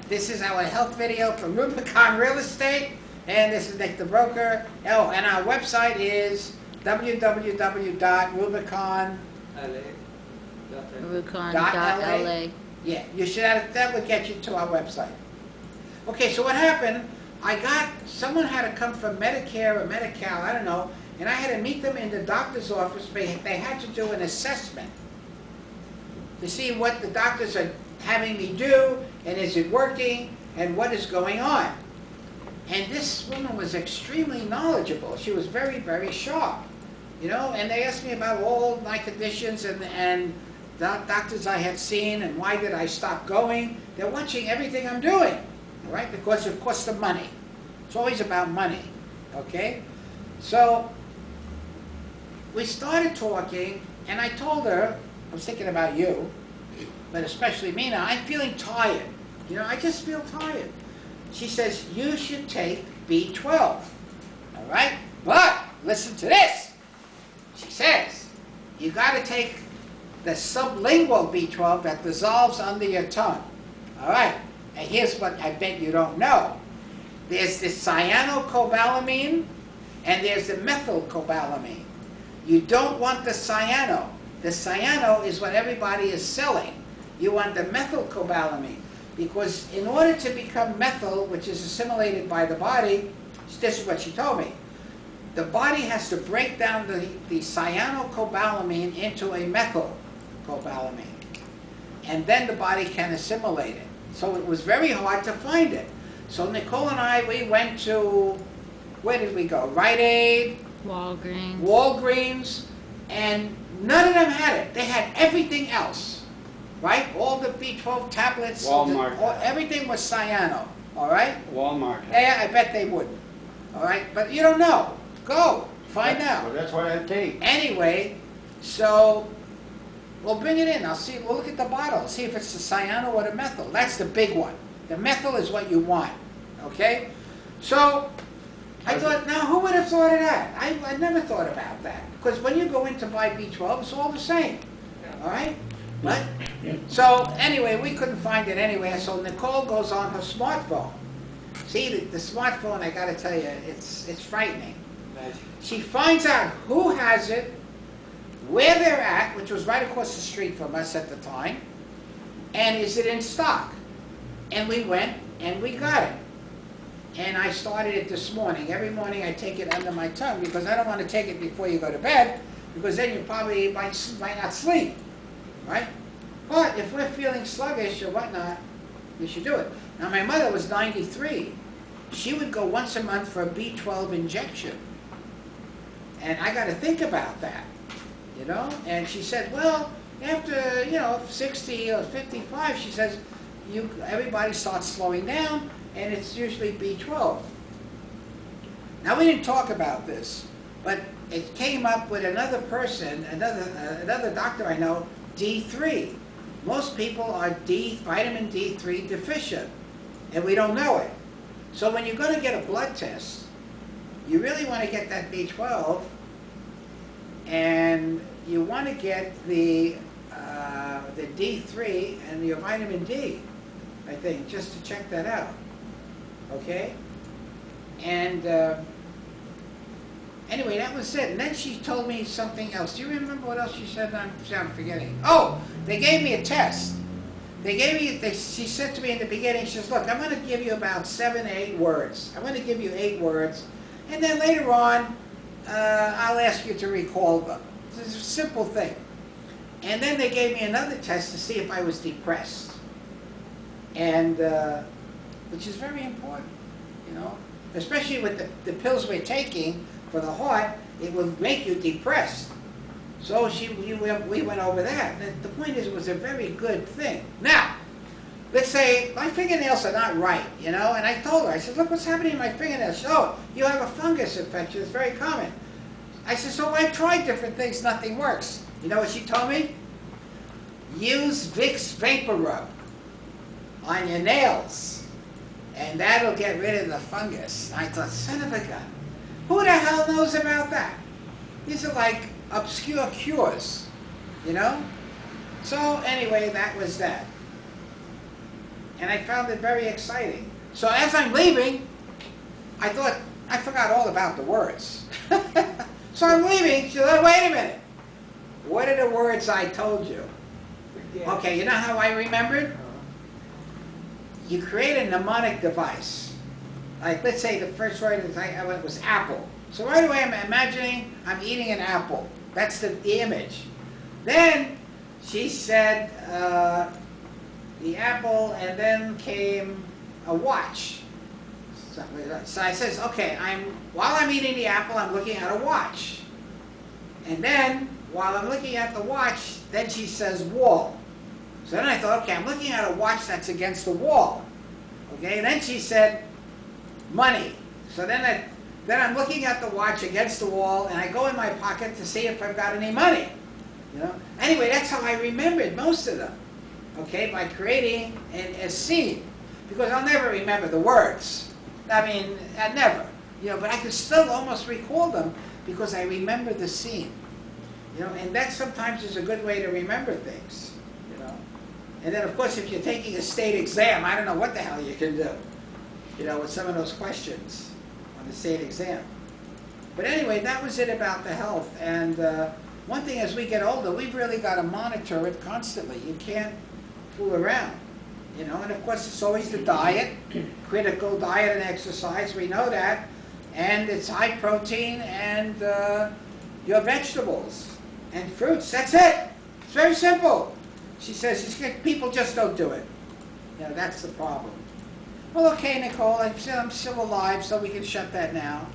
This is our health video from Rubicon Real Estate, and this is Nick the Broker. Oh, and our website is www.rubicon.la. Rubicon.la. Yeah, you should have, that would get you to our website. Okay, so what happened, someone had to come from Medicare or Medi-Cal, I don't know, and I had to meet them in the doctor's office. They had to do an assessment to see what the doctors are having me do, and is it working, and what is going on. And this woman was extremely knowledgeable. She was very, very sharp, you know, and they asked me about all my conditions and the doctors I had seen, and why did I stop going. They're watching everything I'm doing, all right, because of course the money. It's always about money, okay? So we started talking, and I told her, I was thinking about you, but especially me now, I'm feeling tired. You know, I just feel tired. She says, you should take B12, all right? But listen to this. She says, you got to take the sublingual B12 that dissolves under your tongue, all right? And here's what I bet you don't know. There's the cyanocobalamin, and there's the methylcobalamin. You don't want the cyano. The cyano is what everybody is selling. You want the methylcobalamin, because in order to become methyl, which is assimilated by the body, this is what she told me, the body has to break down the cyanocobalamin into a methylcobalamin, and then the body can assimilate it. So it was very hard to find it. So Nicole and I, we went to, where did we go? Rite Aid, Walgreens, and none of them had it. They had everything else. Right? All the B12 tablets, Walmart. Everything was cyano, all right? Walmart. Yeah, I bet they wouldn't, all right? But you don't know. Go, find out. Well, that's what I take. Anyway, so we'll bring it in. We'll look at the bottle, see if it's the cyano or the methyl. That's the big one. The methyl is what you want, okay? So I thought, now who would have thought of that? I never thought about that. Because when you go in to buy B12, it's all the same, all right? Right? So anyway, we couldn't find it anywhere, so Nicole goes on her smartphone. See, the smartphone, I gotta tell you, it's frightening. She finds out who has it, where they're at, which was right across the street from us at the time, and is it in stock. And we went and we got it. And I started it this morning. Every morning I take it under my tongue, because I don't want to take it before you go to bed, because then you probably might not sleep. Right? But if we're feeling sluggish or whatnot, we should do it. Now my mother was 93. She would go once a month for a B12 injection. And I got to think about that, you know? And she said, well, after, you know, 60 or 55, she says, everybody starts slowing down, and it's usually B12. Now we didn't talk about this, but it came up with another person, another doctor I know, D3. Most people are vitamin D3 deficient, and we don't know it. So when you're going to get a blood test, you really want to get that B12, and you want to get the D3 and your vitamin D, I think, just to check that out. Okay? And anyway, that was it. And then she told me something else. Do you remember what else she said? I'm forgetting. Oh, they gave me a test. She said to me in the beginning, she says, look, I'm going to give you about 7 to 8 words. I'm going to give you 8 words. And then later on, I'll ask you to recall them. It's a simple thing. And then they gave me another test to see if I was depressed. And, which is very important, you know. Especially with the pills we're taking for the heart, it will make you depressed. So we went over that. The point is, it was a very good thing. Now, let's say my fingernails are not right, you know, and I told her, I said, look what's happening in my fingernails. Oh, you have a fungus infection. It's very common. I said, so I tried different things. Nothing works. You know what she told me? Use Vicks Vapor Rub on your nails, and that'll get rid of the fungus. I thought, son of a gun. Who the hell knows about that? These are like obscure cures, you know? So anyway, that was that. and I found it very exciting. So as I'm leaving, I thought, I forgot all about the words. So I'm leaving, she said, wait a minute. What are the words I told you? Okay, you know how I remembered? You create a mnemonic device. Like, let's say the first word was apple. So right away I'm imagining I'm eating an apple. That's the image. Then she said the apple, and then came a watch. So I says, okay, while I'm eating the apple, I'm looking at a watch. And then, while I'm looking at the watch, then she says wall. So then I thought, okay, I'm looking at a watch that's against the wall. Okay, and then she said money. So then I'm looking at the watch against the wall, and I go in my pocket to see if I've got any money. You know. Anyway, that's how I remembered most of them. Okay, by creating a scene, because I'll never remember the words. I mean, I never. You know, but I can still almost recall them because I remember the scene. You know, and that sometimes is a good way to remember things. You know, and then of course if you're taking a state exam, I don't know what the hell you can do. You know, with some of those questions on the state exam. But anyway, that was it about the health. And one thing, as we get older, we've really got to monitor it constantly. You can't fool around. You know, and of course it's always the diet, critical diet and exercise, we know that. And it's high protein and your vegetables and fruits, that's it. It's very simple. She says, people just don't do it. You know, that's the problem. Well, okay, Nicole, I'm still alive, so we can shut that now.